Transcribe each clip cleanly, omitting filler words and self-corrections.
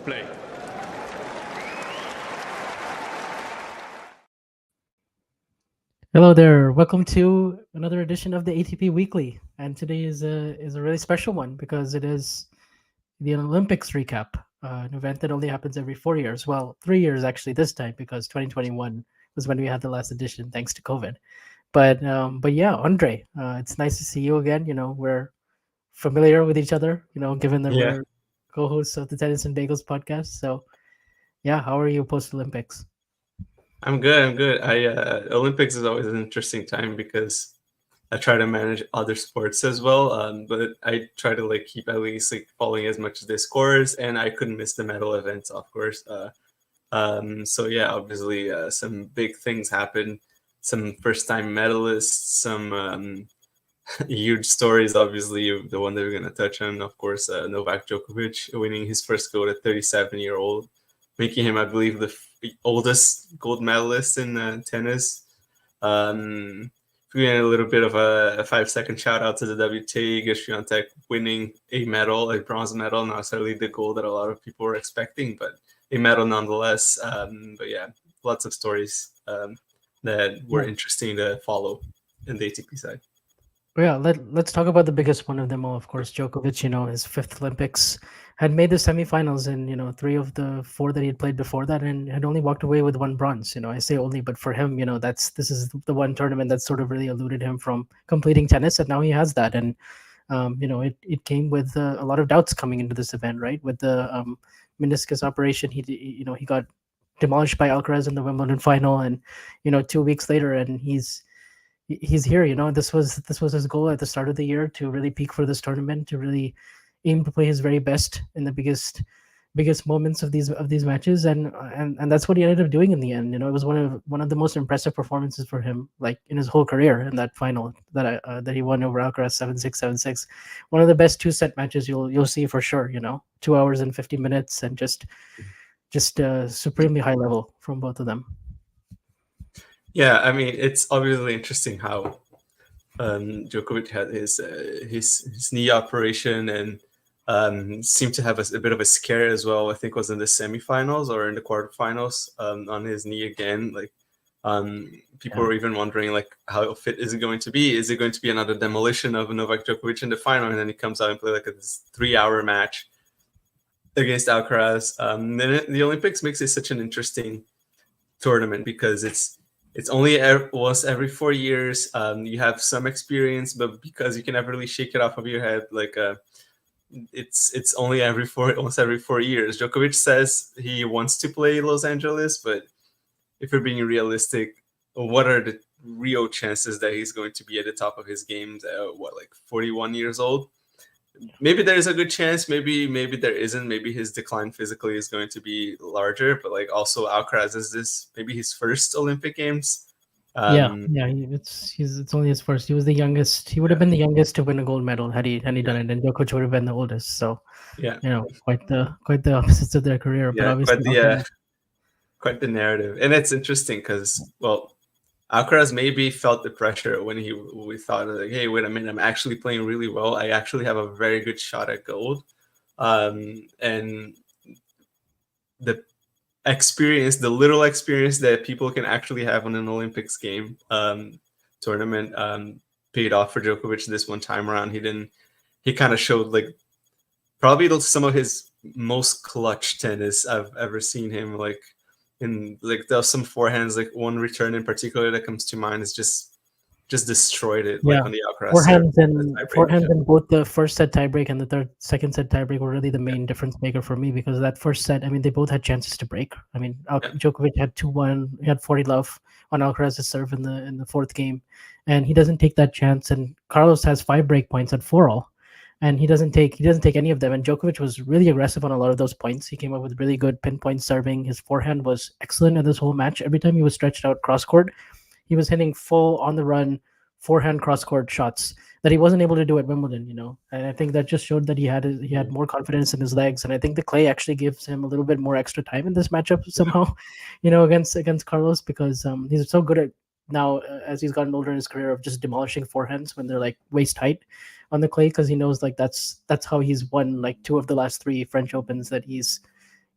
Play. Hello there. Welcome to another edition of the ATP Weekly. And today is a really special one because it is the Olympics recap, an event that only happens every 4 years. Well, 3 years actually this time because 2021 was when we had the last edition thanks to COVID. But yeah, Andre, it's nice to see you again. We're familiar with each other. Given that Yeah, we're co-hosts of the Tennis and Bagels podcast. So yeah, how are you post Olympics? I'm good. I'm good. Olympics is always an interesting time because I try to manage other sports as well. But I try to keep at least following as much as the scores, and I couldn't miss the medal events, of course. So yeah, obviously some big things happen. Some first-time medalists, some huge stories. Obviously, the one that we're going to touch on, of course, Novak Djokovic winning his first gold at 37-year-old, making him, I believe, the oldest gold medalist in tennis. Doing a little bit of a 5-second shout out to the WTA, Gish winning a medal, a bronze medal, not necessarily the gold that a lot of people were expecting, but a medal nonetheless. But yeah, lots of stories that were interesting to follow in the ATP side. Yeah, let's talk about the biggest one of them all, of course, Djokovic. His fifth Olympics, had made the semifinals in 3 of the 4 that he had played before that, and had only walked away with 1 bronze. I say only, but for him, this is the one tournament that sort of really eluded him from completing tennis, and now he has that. And it came with a lot of doubts coming into this event, right? With the meniscus operation, he got demolished by Alcaraz in the Wimbledon final, and 2 weeks later, and he's here. This was his goal at the start of the year, to really peak for this tournament, to really aim to play his very best in the biggest moments of these matches, and that's what he ended up doing in the end. It was one of the most impressive performances for him, like in his whole career, in that final that he won over Alcaraz 7-6, 7-6. One of the best 2-set matches you'll see for sure. 2 hours and 50 minutes, and just supremely high level from both of them. Yeah, I mean, it's obviously interesting how Djokovic had his knee operation and seemed to have a bit of a scare as well. I think it was in the semifinals or in the quarterfinals on his knee again. People were even wondering how fit is it going to be? Is it going to be another demolition of Novak Djokovic in the final? And then he comes out and plays this 3-hour match against Alcaraz. Then the Olympics makes it such an interesting tournament because it's only once every 4 years. You have some experience, but because you can never really shake it off of your head, it's only once every 4 years. Djokovic says he wants to play Los Angeles, but if you're being realistic, what are the real chances that he's going to be at the top of his game? 41 years old? Maybe there's a good chance. Maybe there isn't. Maybe his decline physically is going to be larger. But also Alcaraz is this maybe his first Olympic Games. It's only his first. He was the youngest. He would have been the youngest to win a gold medal had he done it, and Djokovic would have been the oldest. So quite the opposites of their career. But obviously, quite the narrative, and it's interesting because Alcaraz maybe felt the pressure when we thought hey, wait a minute, I'm actually playing really well. I actually have a very good shot at gold, and the experience, the little experience that people can actually have on an Olympics game tournament, paid off for Djokovic this one time around. He kind of showed probably some of his most clutch tennis I've ever seen him. There's some forehands, one return in particular that comes to mind is just destroyed it on the Alcaraz. Forehands in both the first set tiebreak and the second set tiebreak were really the main difference maker for me, because that first set, they both had chances to break. Djokovic had 2-1, he had 40 love on Alcaraz's serve in the fourth game, and he doesn't take that chance. And Carlos has 5 break points at 4-all. And he doesn't take any of them. And Djokovic was really aggressive on a lot of those points. He came up with really good pinpoint serving. His forehand was excellent in this whole match. Every time he was stretched out cross court, he was hitting full on the run forehand cross court shots that he wasn't able to do at Wimbledon. And I think that just showed that he had more confidence in his legs. And I think the clay actually gives him a little bit more extra time in this matchup somehow, against Carlos, because he's so good at now, as he's gotten older in his career, of just demolishing forehands when they're waist height on the clay, because he knows that's how he's won 2 of the last 3 French Opens that he's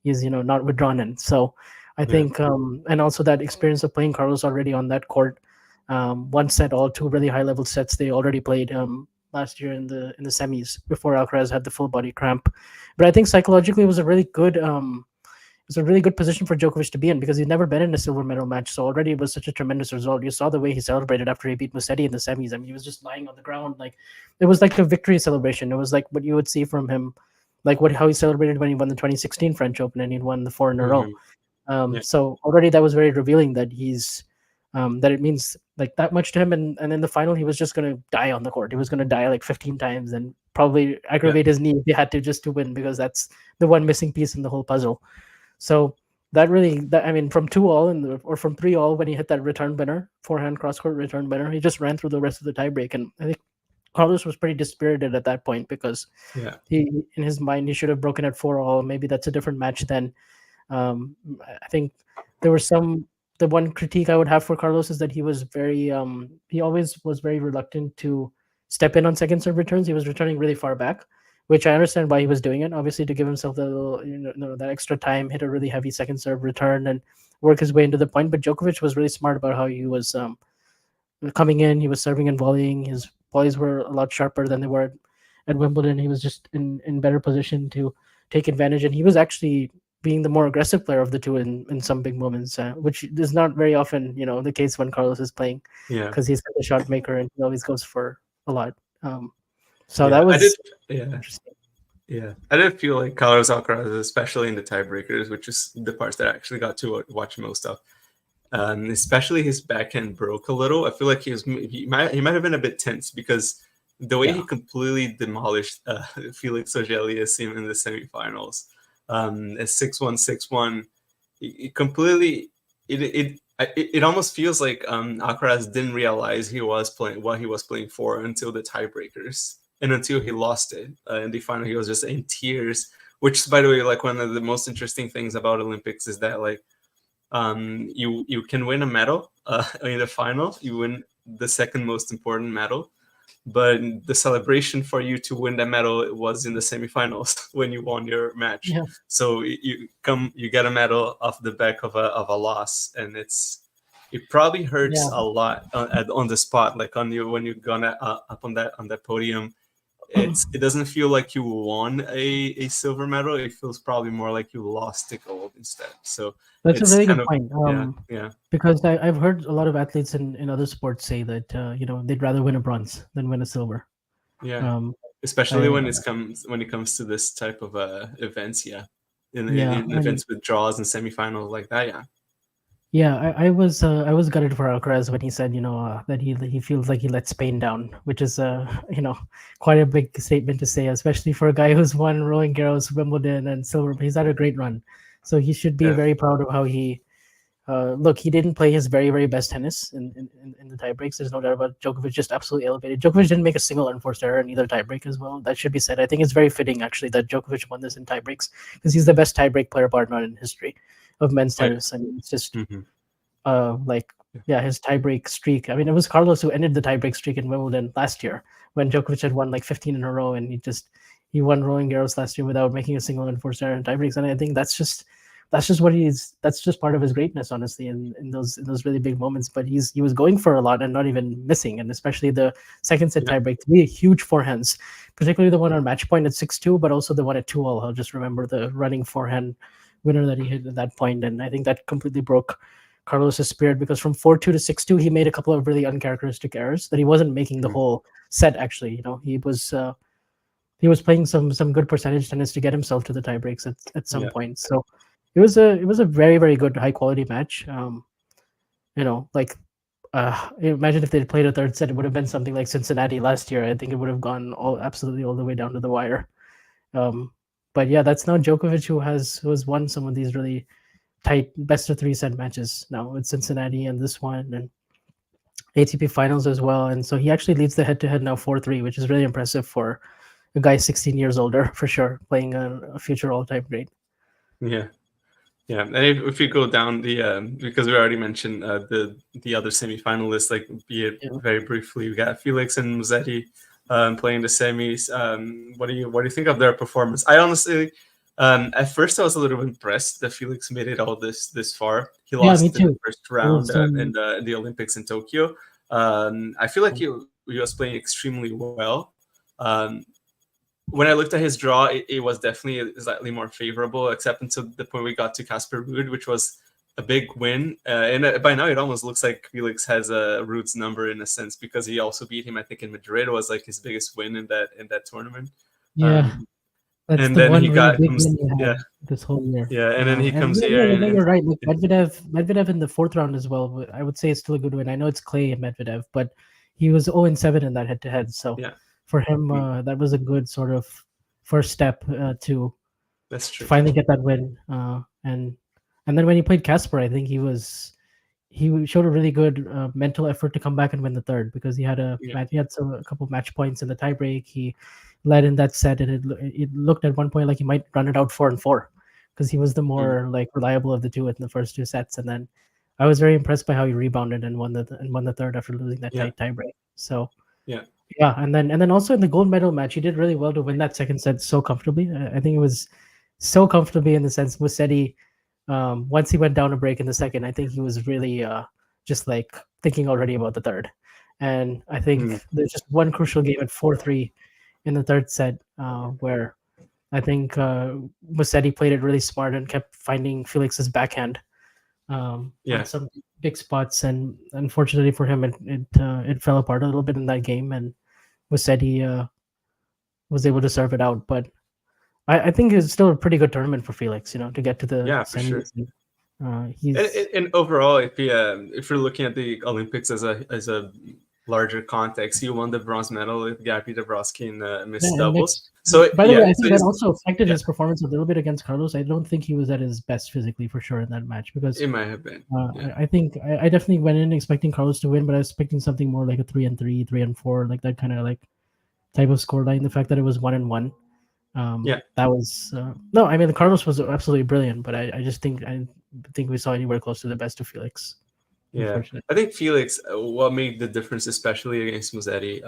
he's not withdrawn in. So I Yeah. think and also that experience of playing Carlos already on that court, one set, all two really high level sets they already played last year in the semis before Alcaraz had the full body cramp. But I think psychologically it was a really good position for Djokovic to be in, because he'd never been in a silver medal match. So already it was such a tremendous result. You saw the way he celebrated after he beat Musetti in the semis. I mean, he was just lying on the ground, like it was like a victory celebration. It was like what you would see from him, like how he celebrated when he won the 2016 French Open and he'd won the four in a row. Hmm. Yeah. So already that was very revealing that that it means like that much to him. And in the final, he was just going to die on the court. He was going to die like 15 times and probably aggravate his knee if he had to, just to win, because that's the one missing piece in the whole puzzle. So I mean, from 2-all or from 3-all, when he hit that return winner, forehand cross court return winner, he just ran through the rest of the tiebreak. And I think Carlos was pretty dispirited at that point, because Yeah. he, in his mind, he should have broken at 4-all. Maybe that's a different match then. I think there was the one critique I would have for Carlos is that he always was very reluctant to step in on second serve returns. He was returning really far back, which I understand why he was doing it. Obviously, to give himself the little, that extra time, hit a really heavy second serve return and work his way into the point. But Djokovic was really smart about how he was coming in. He was serving and volleying. His volleys were a lot sharper than they were at Wimbledon. He was just in better position to take advantage, and he was actually being the more aggressive player of the two in some big moments, which is not very often, the case when Carlos is playing, Yeah. because he's a shot maker and he always goes for a lot. So Yeah. that was Yeah. interesting. Yeah, I did feel like Carlos Alcaraz, especially in the tiebreakers, which is the parts that I actually got to watch most of. Especially his backhand broke a little. I feel like he might have been a bit tense, because the way he completely demolished Felix Auger-Aliassime in the semifinals, at 6-1, 6-1, it completely it almost feels like Alcaraz didn't realize he was playing what he was playing for until the tiebreakers. And until he lost it in the final, he was just in tears. Which, by the way, like one of the most interesting things about Olympics is that like you can win a medal in the final. You win the second most important medal, but the celebration for you to win that medal was in the semifinals when you won your match. Yeah. So you get a medal off the back of a loss, and it probably hurts a lot on the spot, like on you when you're gonna up on that podium. It doesn't feel like you won a silver medal. It feels probably more like you lost the gold instead. So That's a it's really kind good of point. yeah. Because I've heard a lot of athletes in other sports say that they'd rather win a bronze than win a silver. Yeah, especially when it comes to this type of events. Yeah, in events with draws and semifinals like that. Yeah. Yeah, I was gutted for Alcaraz when he said that he feels like he let Spain down, which is quite a big statement to say, especially for a guy who's won Roland Garros, Wimbledon, and silver. But he's had a great run, so he should be very proud of how he. Look, he didn't play his very, very best tennis in the tiebreaks. There's no doubt about it. Djokovic just absolutely elevated. Djokovic didn't make a single unforced error in either tiebreak as well. That should be said. I think it's very fitting, actually, that Djokovic won this in tiebreaks, because he's the best tiebreak player, bar none, in history of men's tennis. I mean, it's just his tiebreak streak. I mean, it was Carlos who ended the tiebreak streak in Wimbledon last year, when Djokovic had won like 15 in a row, and he won Roland Garros last year without making a single unforced error in tiebreaks. And I think that's just part of his greatness, honestly, in those really big moments. But he was going for a lot and not even missing, and especially the second set tiebreak, 3 huge forehands, particularly the one on match point at 6-2, but also the one at 2-all. I'll just remember the running forehand winner that he hit at that point, and I think that completely broke Carlos's spirit, because from 4-2 to 6-2, he made a couple of really uncharacteristic errors that he wasn't making the whole set. Actually, he was playing some good percentage tennis to get himself to the tiebreaks at some point. So it was a very, very good, high quality match. Imagine if they'd played a third set, it would have been something like Cincinnati last year. I think it would have gone absolutely all the way down to the wire. But yeah, that's now Djokovic who has won some of these really tight best of 3 set matches now with Cincinnati and this one, and ATP finals as well. And so he actually leads the head-to-head now 4-3, which is really impressive for a guy 16 years older, for sure, playing a future all-time great. Yeah. And if you go down because we already mentioned the other semifinalists, like very briefly, we got Felix and Musetti playing the semis. What do you think of their performance? I honestly, At first, I was a little impressed that Felix made it all this far. He Yeah, me lost in the too. first There was round some. in the Olympics in Tokyo. I feel like he was playing extremely well. Um, when I looked at his draw, it was definitely slightly more favorable, except until the point we got to Casper Ruud, which was a big win. And by now, it almost looks like Felix has a Ruud's number in a sense, because he also beat him. I think in Madrid was like his biggest win in that tournament. Yeah, Um, that's and the then one he really got big comes, win he yeah, had this whole year. yeah, and then he And comes yeah, here no, you're right. Like yeah, Medvedev in the fourth round as well. I would say it's still a good win. I know it's Clay and Medvedev, but he was 0-7 in that head-to-head. So yeah, for him, mm, that was a good sort of first step that's to true. finally get that win. And then when he played Casper, I think he showed a really good mental effort to come back and win the third, because he had Yeah, a couple match points in the tiebreak. He led in that set, and it looked at one point like he might run it out 4-4, because he was the mm, more like reliable of the two in the first two sets. And then I was very impressed by how he rebounded and won the third after losing that yeah, tight tiebreak. So yeah, yeah, and then also in the gold medal match, he did really well to win that second set so comfortably. I think it was so comfortably in the sense Musetti, once he went down a break in the second, I think he was really just like thinking already about the third. And I think mm, there's just one crucial game at 4-3 in the third set where I think Musetti played it really smart and kept finding Felix's backhand on yeah, some big spots, and unfortunately for him, it fell apart a little bit in that game, and Musetti was able to serve it out. But I think it's still a pretty good tournament for Felix, to get to the yeah, for sure. semis. And, And, he's and overall, if you're looking at the Olympics as a larger context, he won the bronze medal with Gabby Dabrowski in yeah, mixed and doubles. mixed. So By the way, yeah, I so think that he's also affected yeah, his performance a little bit against Carlos. I don't think he was at his best physically for sure in that match, because it might have been. Yeah, I think I definitely went in expecting Carlos to win, but I was expecting something more like a 3-3, 3-4, like that kind of like type of scoreline. The fact that it was 1-1, yeah. that was no. I mean, Carlos was absolutely brilliant, but I just think I think we saw anywhere close to the best of Felix. Yeah, Unfortunately, I think Felix. What made the difference, especially against Musetti,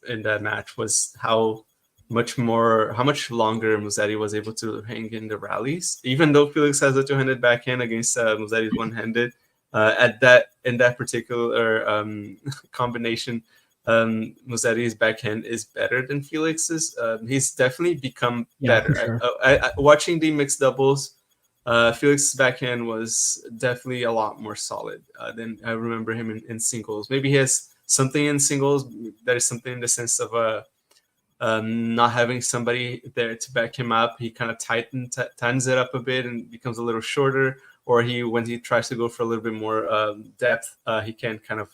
in that match, was how much longer Musetti was able to hang in the rallies. Even though Felix has a two-handed backhand against Musetti's one-handed, at that in that particular combination, Musetti's backhand is better than Felix's. He's definitely become yeah, for better. sure. Watching the mixed doubles. Felix's backhand was definitely a lot more solid than I remember him in singles. Maybe he has something in singles that is something in the sense of not having somebody there to back him up. He kind of tightens it up a bit and becomes a little shorter. Or when he tries to go for a little bit more depth, he can kind of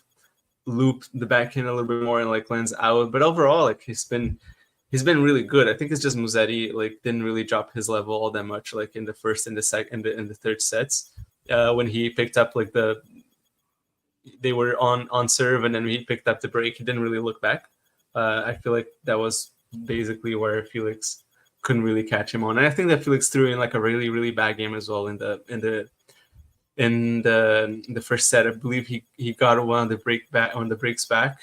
loop the backhand a little bit more and like lands out. But overall, like he's been really good. I think it's just Musetti like didn't really drop his level all that much, like in the first and the second and the third sets. When he picked up like they were on serve and then he picked up the break, he didn't really look back. I feel like that was basically where Felix couldn't really catch him on. And I think that Felix threw in like a really really bad game as well in the first set. I believe he got one on the breaks back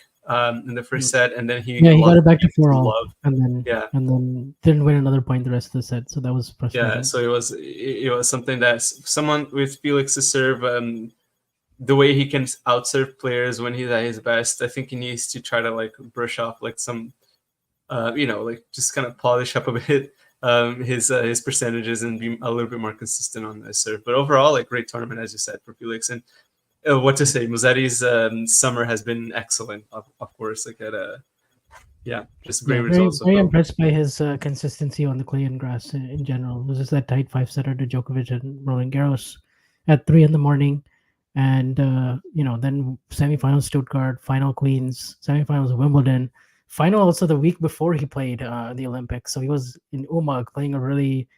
in the first set, and then he Yeah, he got lost it back to to 4-all, Love. and then Yeah, didn't win another point the rest of the set. So that was yeah. frustrating. So it was something that someone with Felix's serve, the way he can outserve players when he's at his best, I think he needs to try to like brush off like some, like just kind of polish up a bit his percentages and be a little bit more consistent on the serve. But overall, like great tournament as you said for Felix. And what to say, Musetti's summer has been excellent. Of course, like just great Yeah, very results with very them. impressed by his consistency on the clay and grass in general. It was just that tight 5-setter to Djokovic and Roland Garros at 3 in the morning, and then semifinals Stuttgart, final Queens, semifinals Wimbledon, final also the week before he played the Olympics. So he was in Umag playing a really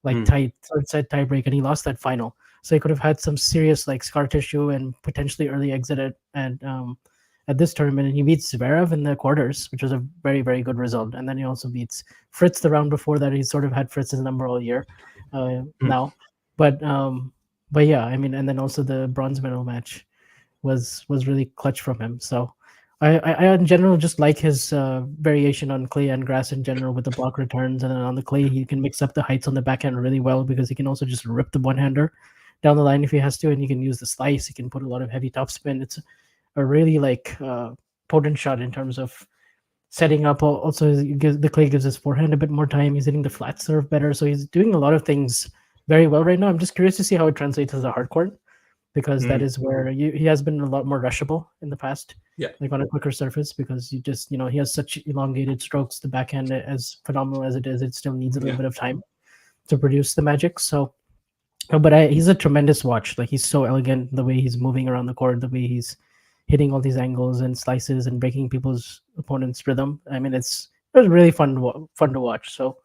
like Mm, tight third set tiebreak, and he lost that final. So he could have had some serious like scar tissue and potentially early exit at this tournament. And he beats Zverev in the quarters, which was a very very good result. And then he also beats Fritz the round before that. He sort of had Fritz's number all year mm. now, but yeah, I mean, and then also the bronze medal match was really clutch from him. So I in general just like his variation on clay and grass in general with the block returns, and then on the clay he can mix up the heights on the backhand really well because he can also just rip the one hander down the line if he has to, and he can use the slice. He can put a lot of heavy topspin. It's a really like potent shot in terms of setting up. Also, the clay gives his forehand a bit more time. He's hitting the flat serve better, so he's doing a lot of things very well right now. I'm just curious to see how it translates to the hard court because that is where he has been a lot more rushable in the past, Yeah. like on a quicker surface, because you just, he has such elongated strokes. The backhand, as phenomenal as it is, it still needs a little bit of time to produce the magic. So, but he's a tremendous watch. Like, he's so elegant, the way he's moving around the court, the way he's hitting all these angles and slices and breaking people's opponents' rhythm. I mean, it was really fun to watch. So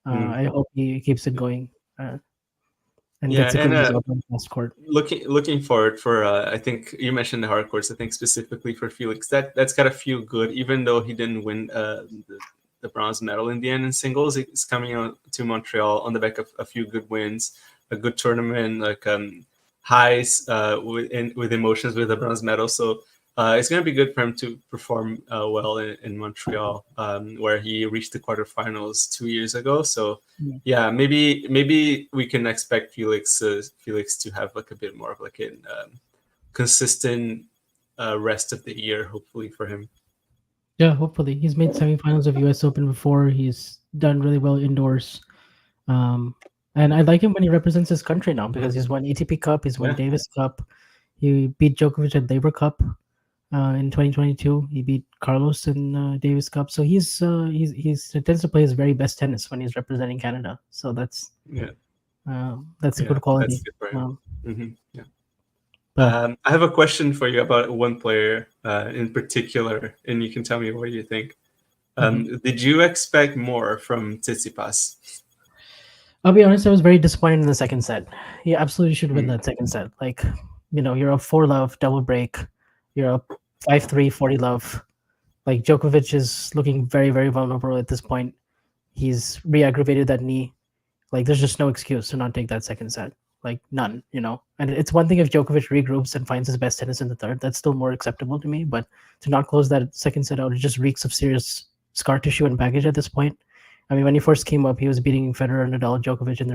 I hope he keeps it going. And gets a good result on the last court. Looking forward for I think you mentioned the hard courts. I think specifically for Felix, that's got to feel good, even though he didn't win the bronze medal in the end in singles. He's coming out to Montreal on the back of a few good wins, a good tournament, like highs with emotions with the bronze medal. So it's going to be good for him to perform well in Montreal, where he reached the quarterfinals 2 years ago. So yeah, maybe we can expect Felix to have like a bit more of like a consistent rest of the year, hopefully for him. Yeah, hopefully. He's made semifinals of US Open before. He's done really well indoors. And I like him when he represents his country now because he's won ATP Cup, he's won Davis Cup. He beat Djokovic at Laver Cup in 2022. He beat Carlos in Davis Cup. So he tends to play his very best tennis when he's representing Canada. So that's a good quality. That's good for him. I have a question for you about one player in particular, and you can tell me what you think. Did you expect more from Tsitsipas? I'll be honest, I was very disappointed in the second set. He absolutely should win that second set. Like, you're up 4-love, double break. You're up 5-3, 40-love. Like, Djokovic is looking very, very vulnerable at this point. He's re-aggravated that knee. Like, there's just no excuse to not take that second set. Like, none, And it's one thing if Djokovic regroups and finds his best tennis in the third. That's still more acceptable to me. But to not close that second set out, it just reeks of serious scar tissue and baggage at this point. I mean, when he first came up, he was beating Federer, Nadal, Djokovic in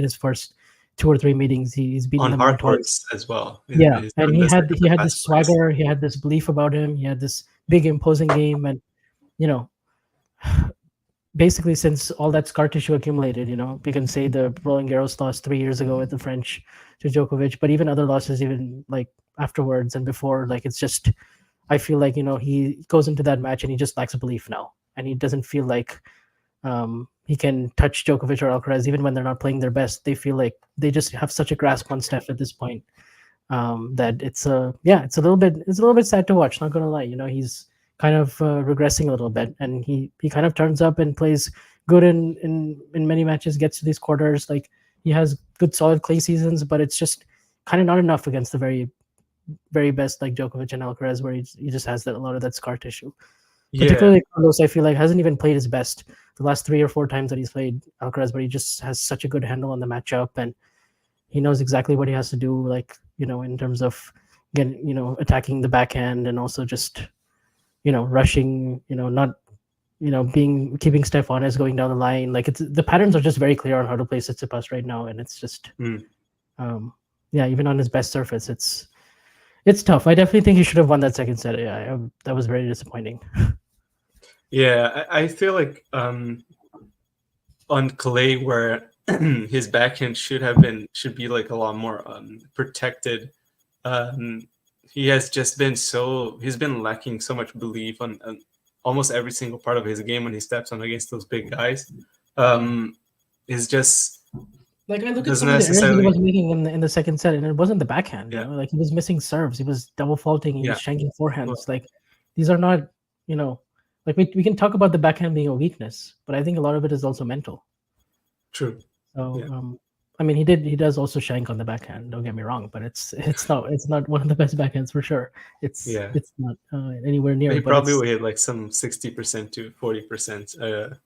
his first 2 or 3 meetings. He's beaten on them hard courts as well. Yeah, and he had this swagger. He had this belief about him. He had this big imposing game, and basically since all that scar tissue accumulated, we can say the Roland Garros loss 3 years ago at the French to Djokovic, but even other losses, even like afterwards and before, like it's just, I feel like he goes into that match and he just lacks a belief now, and he doesn't feel like he can touch Djokovic or Alcaraz even when they're not playing their best. They feel like they just have such a grasp on Steph at this point that it's a little bit sad to watch. Not gonna lie, he's kind of regressing a little bit, and he kind of turns up and plays good in many matches, gets to these quarters. Like, he has good solid clay seasons, but it's just kind of not enough against the very, very best like Djokovic and Alcaraz, where he just has a lot of that scar tissue. Particularly Carlos, I feel like hasn't even played his best the last 3 or 4 times that he's played Alcaraz, but he just has such a good handle on the matchup, and he knows exactly what he has to do, like, in terms of getting, attacking the backhand, and also just, rushing, not, keeping Steph honest going down the line. Like, the patterns are just very clear on how to play Tsitsipas right now, and it's just, even on his best surface, it's tough. I definitely think he should have won that second set. Yeah, that was very disappointing. Yeah, I feel like on clay, where his backhand should be like a lot more protected. He has just been he's been lacking so much belief on almost every single part of his game when he steps on against those big guys. Is just. Like, I look at some of the errors he was making in the second set, and it wasn't the backhand. Like, he was missing serves, he was double faulting, he was shanking forehands. Like, these are not, like we can talk about the backhand being a weakness, but I think a lot of it is also mental. True. So I mean, he does also shank on the backhand. Don't get me wrong, but it's not one of the best backhands for sure. It's not anywhere near. He probably will hit like some 60% to 40%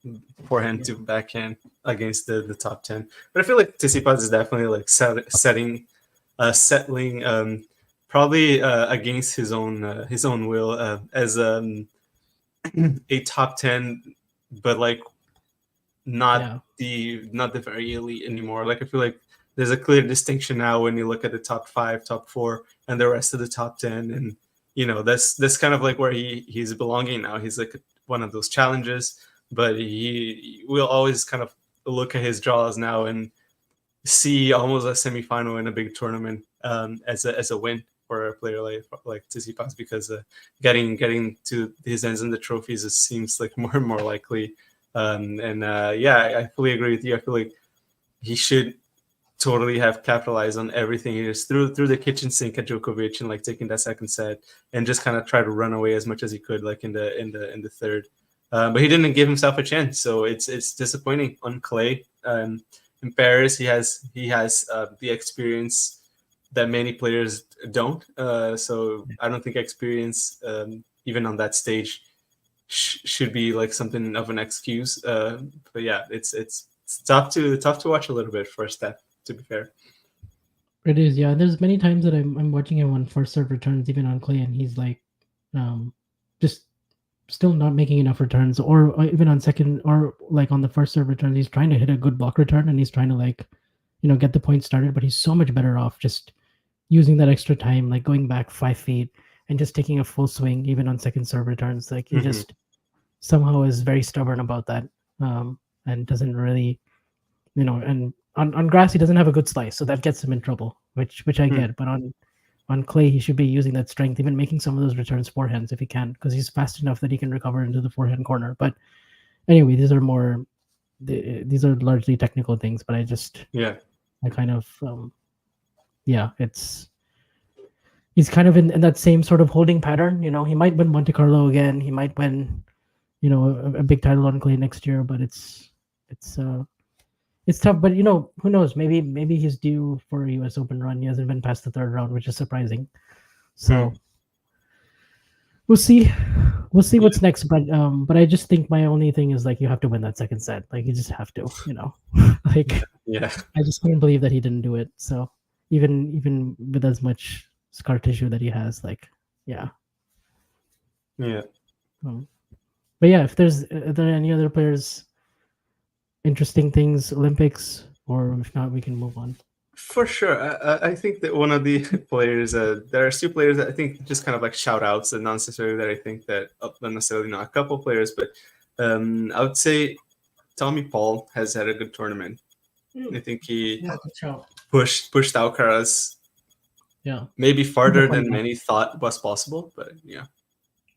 forehand to backhand against the top 10. But I feel like Tsitsipas is definitely like settling probably against his own will as a top 10, but like not the very elite anymore. Like I feel like there's a clear distinction now when you look at the top 5, top 4, and the rest of the top 10, and that's kind of like where he's belonging now. He's like one of those challengers, but he will always kind of look at his draws now and see almost a semifinal in a big tournament as a win for a player like Tsitsipas, because getting to his ends in the trophies, it seems like more and more likely. I fully agree with you. I feel like he should totally have capitalized on everything. He just threw the kitchen sink at Djokovic and like taking that second set and just kind of try to run away as much as he could, like in the third. But he didn't give himself a chance, so it's disappointing on clay. In Paris, he has the experience that many players don't. So I don't think experience, even on that stage, should be like something of an excuse. But yeah, it's tough to watch a little bit for Steph, to be fair. It is, yeah. There's many times that I'm watching him on first serve returns, even on clay, and he's like, just still not making enough returns, or even on second, or like on the first serve returns, he's trying to hit a good block return and he's trying to like, get the point started, but he's so much better off just using that extra time, like going back 5 feet and just taking a full swing, even on second serve returns. Like he just somehow is very stubborn about that, and doesn't really, and on grass he doesn't have a good slice, so that gets him in trouble, which I get. But on clay, he should be using that strength, even making some of those returns forehands if he can, because he's fast enough that he can recover into the forehand corner. But anyway, these are largely technical things. But I kind of he's kind of in that same sort of holding pattern. He might win Monte Carlo again. He might win, a big title on clay next year. But it's tough. But who knows? Maybe he's due for a U.S. Open run. He hasn't been past the third round, which is surprising. So we'll see. We'll see what's next. But I just think my only thing is like you have to win that second set. Like you just have to. Like I just couldn't believe that he didn't do it. So even with as much scar tissue that he has, like But yeah, if are there any other players? Interesting things, Olympics, or if not, we can move on. For sure. I think that one of the players, there are 2 players that I think just kind of like shout outs, and not necessarily that I think that, not necessarily not a couple players, but I would say Tommy Paul has had a good tournament. I think he pushed Alcaraz maybe farther than many thought was possible, but yeah.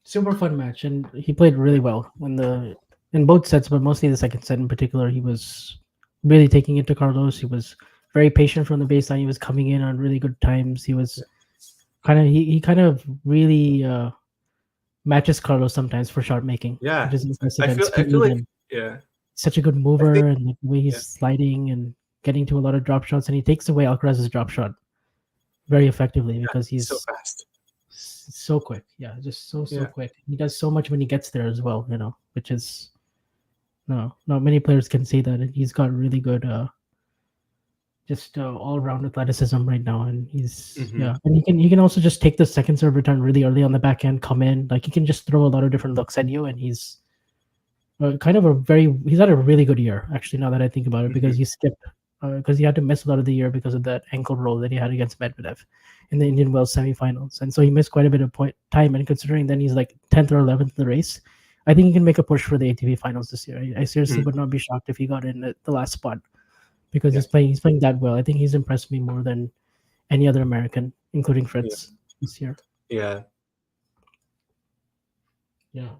Super fun match, and he played really well in both sets, but mostly the second set in particular. He was really taking it to Carlos. He was very patient from the baseline. He was coming in on really good times. He was he kind of really matches Carlos sometimes for shot making. Yeah, which is impressive. I feel like such a good mover, and the way he's sliding and getting to a lot of drop shots, and he takes away Alcaraz's drop shot very effectively because he's so fast, so quick. Yeah, just so quick. He does so much when he gets there as well. Which is. No, not many players can say that. He's got really good, just all-round athleticism right now, and he's and he can also just take the second serve return really early on the backhand, come in, like he can just throw a lot of different looks at you, and he's he's had a really good year actually. Now that I think about it, because he skipped because he had to miss a lot of the year because of that ankle roll that he had against Medvedev in the Indian Wells semifinals, and so he missed quite a bit of time. And considering then he's like 10th or 11th in the race. I think he can make a push for the ATP finals this year. I seriously would not be shocked if he got in at the last spot, because he's playing that well. I think he's impressed me more than any other American, including Fritz this year. Yeah.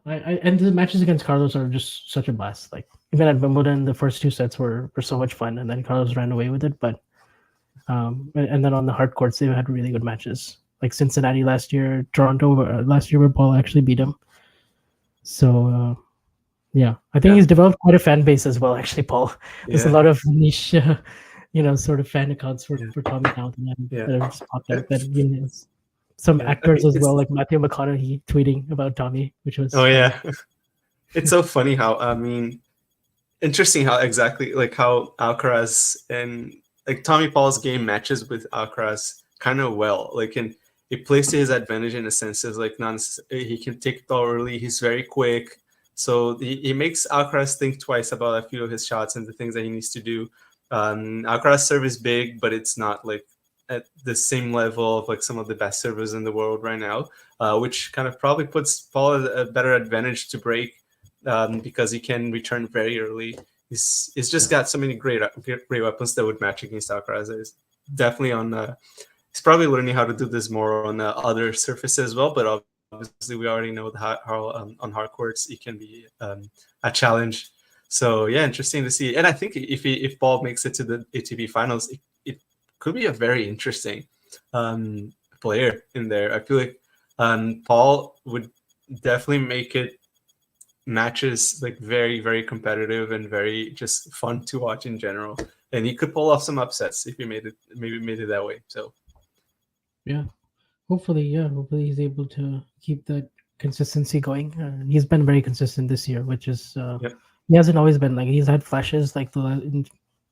And the matches against Carlos are just such a blast. Like even at Wimbledon, the first 2 sets were so much fun, and then Carlos ran away with it. But and then on the hard courts, they had really good matches. Like Cincinnati last year, Toronto last year, where Paul actually beat him. So, I think he's developed quite a fan base as well. Actually, Paul, there's a lot of niche, sort of fan accounts for Tommy now that have just popped up. That some actors as well, like Matthew McConaughey tweeting about Tommy, which was it's so funny how interesting how exactly like how Alcaraz and like Tommy Paul's game matches with Alcaraz kind of well. Like if it plays to his advantage in a sense. Is like he can take it all early. He's very quick, so he makes Alcaraz think twice about a few of his shots and the things that he needs to do. Alcaraz serve is big, but it's not like at the same level of like some of the best servers in the world right now, which kind of probably puts Paul at a better advantage to break because he can return very early. He's just got so many great weapons that would match against Alcaraz. He's definitely on. He's probably learning how to do this more on other surfaces as well, but obviously we already know how on hard courts it can be a challenge. So yeah, interesting to see. And I think if Paul makes it to the ATP finals, it could be a very interesting player in there. I feel like Paul would definitely make it matches like very, very competitive and very just fun to watch in general. And he could pull off some upsets if he made it that way. So yeah, hopefully he's able to keep that consistency going. He's been very consistent this year, which is he hasn't always been like, he's had flashes like in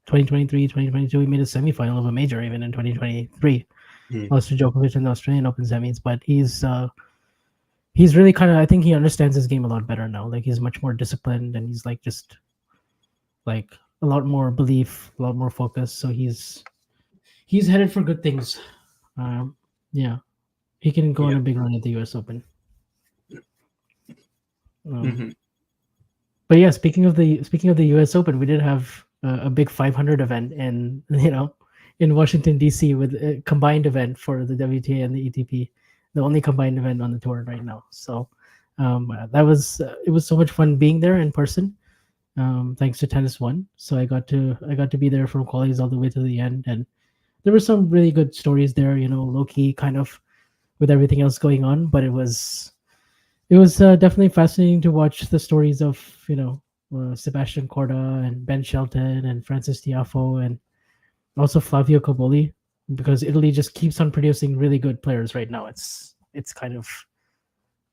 2023, 2022. He made a semifinal of a major even in 2023. Lost to Djokovic in the Australian Open semis, but he's really kind of, I think he understands his game a lot better now. Like he's much more disciplined and he's like just like a lot more belief, a lot more focus. So he's headed for good things. Yeah, he can go on a big run at the US Open. But yeah, speaking of the US Open, we did have a big 500 event in Washington DC with a combined event for the WTA and the ATP, the only combined event on the tour right now. So it was so much fun being there in person. Thanks to Tennis One, so I got to be there from qualies all the way to the end, and there were some really good stories there. Low key kind of with everything else going on, but it was definitely fascinating to watch the stories of Sebastian Corda and Ben Shelton and Francis Tiafoe and also Flavio Cobolli, because Italy just keeps on producing really good players right now. It's kind of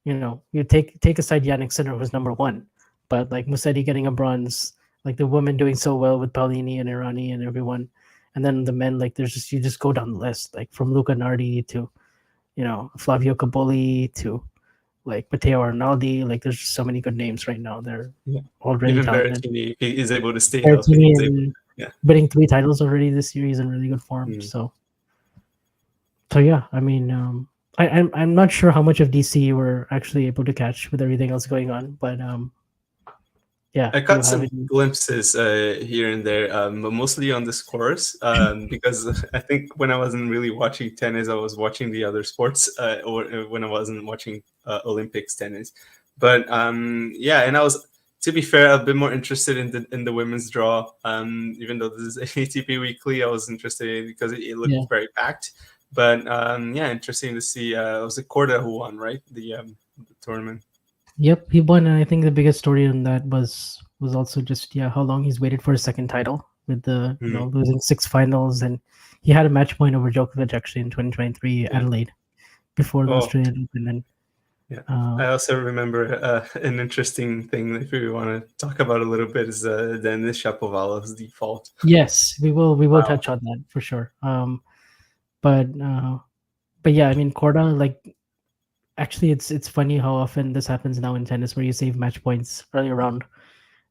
you take aside Yannick Sinner, who's number one, but like Musetti getting a bronze, like the women doing so well with Paolini and Irani and everyone, and then the men, like you just go down the list, like from Luca Nardi to Flavio Cobolli to like Matteo Arnaldi. Like there's just so many good names right now. They're all really even talented. Berrettini, he is able to stay healthy. Winning 3 titles already this year. He's in really good form. So yeah, I mean, I'm not sure how much of DC you were actually able to catch with everything else going on, but yeah, I caught some glimpses here and there, but mostly on the scores, because I think when I wasn't really watching tennis, I was watching the other sports, or when I wasn't watching Olympics tennis. But yeah, and I was, to be fair, a bit more interested in the women's draw. Even though this is ATP Weekly, I was interested in it because it looked very packed. But yeah, interesting to see. It was Corda who won, right? The tournament. Yep, he won, and I think the biggest story in that was also just how long he's waited for his second title with the losing 6 finals, and he had a match point over Djokovic actually in 2023 Adelaide before the Australian Open. And I also remember an interesting thing that we want to talk about a little bit is Denis Shapovalov's default. Yes, we will touch on that for sure. But yeah, I mean, Corda, like, actually it's funny how often this happens now in tennis, where you save match points early round,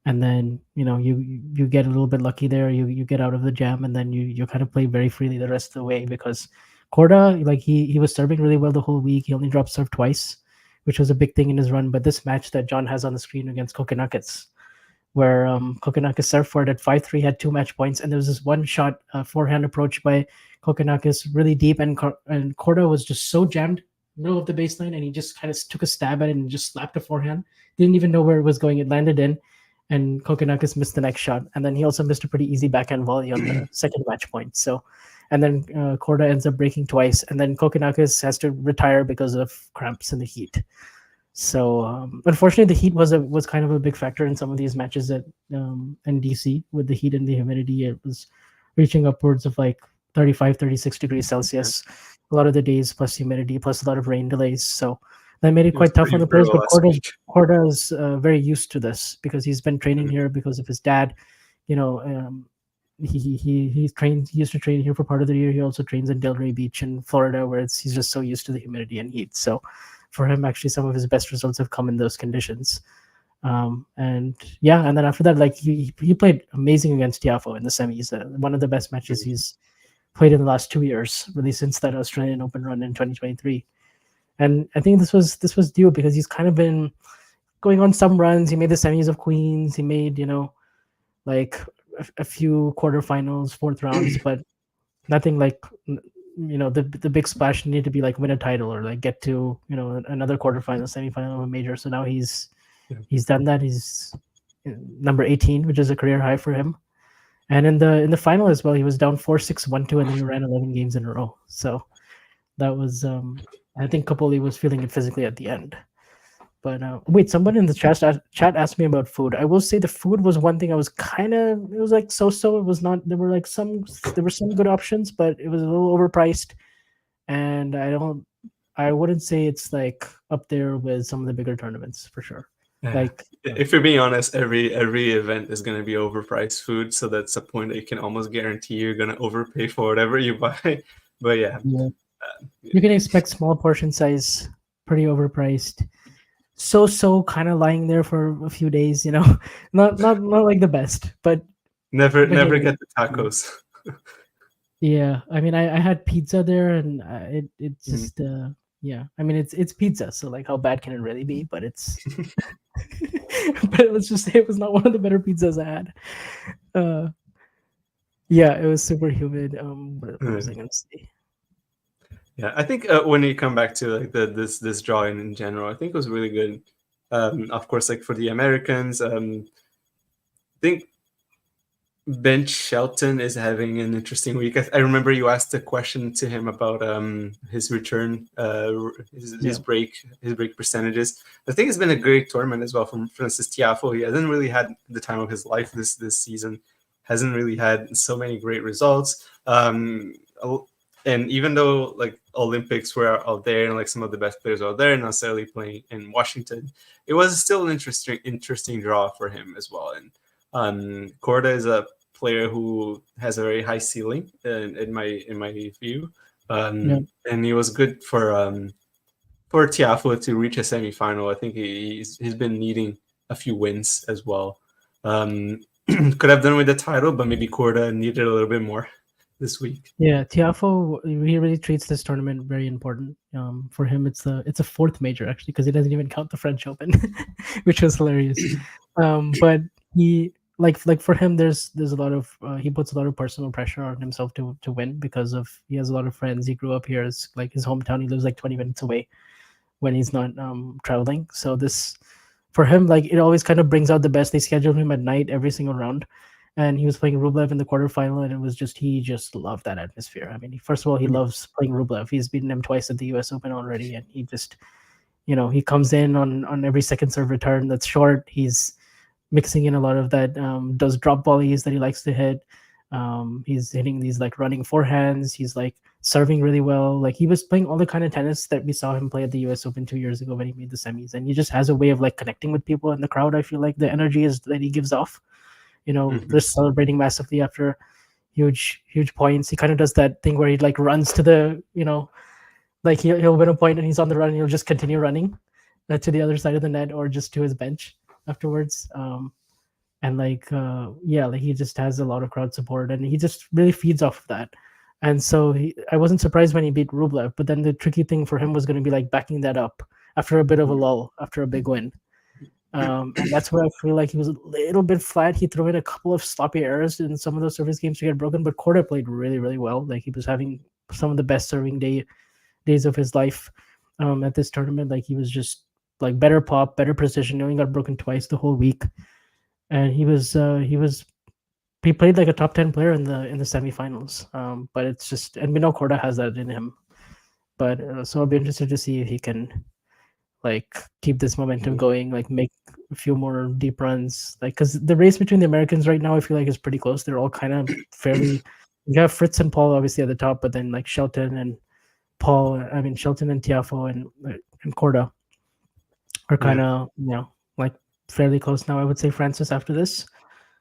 and then you get a little bit lucky there, you get out of the jam, and then you kind of play very freely the rest of the way, because Corda, like, he was serving really well the whole week. He only dropped serve twice, which was a big thing in his run. But this match that John has on the screen against Kokkinakis, where Kokkinakis served for it at 5-3, had 2 match points, and there was this one shot forehand approach by Kokkinakis really deep, and Corda was just so jammed middle of the baseline, and he just kind of took a stab at it and just slapped a forehand. Didn't even know where it was going. It landed in, and Kokkinakis missed the next shot. And then he also missed a pretty easy backhand volley on the second match point. So, and then Corda ends up breaking twice, and then Kokkinakis has to retire because of cramps in the heat. So unfortunately, the heat was kind of a big factor in some of these matches at in DC with the heat and the humidity. It was reaching upwards of like 35, 36 degrees Celsius. A lot of the days, plus humidity, plus a lot of rain delays. So that made it quite tough on the players. But Corda is very used to this because he's been training here because of his dad. he trains. He used to train here for part of the year. He also trains in Delray Beach in Florida, where he's just so used to the humidity and heat. So for him, actually, some of his best results have come in those conditions. And yeah, and then after that, like he played amazing against Tiafoe in the semis. One of the best matches he's played in the last 2 years, really since that Australian Open run in 2023. And I think this was due because he's kind of been going on some runs. He made the semis of Queens. He made like a few quarterfinals, fourth rounds, but nothing like the big splash needed to be like win a title or like get to another quarterfinal, semifinal of a major. So now he's done that. He's number 18, which is a career high for him. And in the final as well, he was down 4-6, 1-2, and then he ran 11 games in a row. So that was I think Kapoli was feeling it physically at the end. But wait, someone in the chat asked me about food. I will say the food was one thing I was it was like so-so. It was not, there were some good options, but it was a little overpriced. And I wouldn't say it's like up there with some of the bigger tournaments for sure. Yeah. Like if you're being honest, every event is going to be overpriced food, so that's a point that you can almost guarantee you're going to overpay for whatever you buy. But yeah. You can expect small portion size, pretty overpriced. So kind of lying there for a few days, not like the best, but never get the tacos. Yeah, I mean, I had pizza there, and it's just yeah. I mean, it's pizza, so like, how bad can it really be? But it's, but let's just say it was not one of the better pizzas I had. Yeah, it was super humid. What was I gonna say? Yeah, I think when you come back to like this draw in general, I think it was really good. Of course, like for the Americans, I think Ben Shelton is having an interesting week. I remember you asked a question to him about his return, his break percentages. I think it's been a great tournament as well from Francis Tiafoe. He hasn't really had the time of his life this season. Hasn't really had so many great results. And even though like Olympics were out there and like some of the best players are out there, not necessarily playing in Washington, it was still an interesting draw for him as well. And Korda is a player who has a very high ceiling in my view, and he was good for Tiafoe to reach a semifinal. I think he's been needing a few wins as well. Could have done with the title, but maybe Korda needed a little bit more this week. Yeah, Tiafoe, he really treats this tournament very important. For him, it's a fourth major actually, because he doesn't even count the French Open, which was hilarious. But he like for him, there's a lot of he puts a lot of personal pressure on himself to win, because he has a lot of friends. He grew up here. It's like his hometown. He lives like 20 minutes away when he's not traveling. So this, for him, like it always kind of brings out the best. They schedule him at night every single round. And he was playing Rublev in the quarterfinal, and it was he just loved that atmosphere. I mean, first of all, he loves playing Rublev. He's beaten him twice at the US Open already, and he just, he comes in on every second serve return that's short. He's mixing in a lot of that, does drop volleys that he likes to hit. He's hitting these like running forehands. He's like serving really well. Like he was playing all the kind of tennis that we saw him play at the US Open 2 years ago when he made the semis. And he just has a way of like connecting with people in the crowd. I feel like the energy that he gives off. They're celebrating massively after huge points. He kind of does that thing where he like runs to the, like he'll win a point and he's on the run and he'll just continue running to the other side of the net or just to his bench afterwards. And like he just has a lot of crowd support, and he just really feeds off of that. And so I wasn't surprised when he beat Rublev, but then the tricky thing for him was going to be like backing that up after a bit of a lull, after a big win. And that's where I feel like he was a little bit flat. He threw in a couple of sloppy errors in some of those service games to get broken, but Korda played really, really well. Like he was having some of the best serving days of his life at this tournament. Like he was just like better pop, better precision. He only got broken twice the whole week, and he played like a top 10 player in the semifinals. But it's just, and we know Korda has that in him. But so I'll be interested to see if he can like keep this momentum going, like make a few more deep runs, like because the race between the Americans right now I feel like is pretty close. They're all kind of fairly, you have Fritz and Paul obviously at the top, but then like Shelton and Tiafoe and Korda are kind of like fairly close now. I would say Francis after this,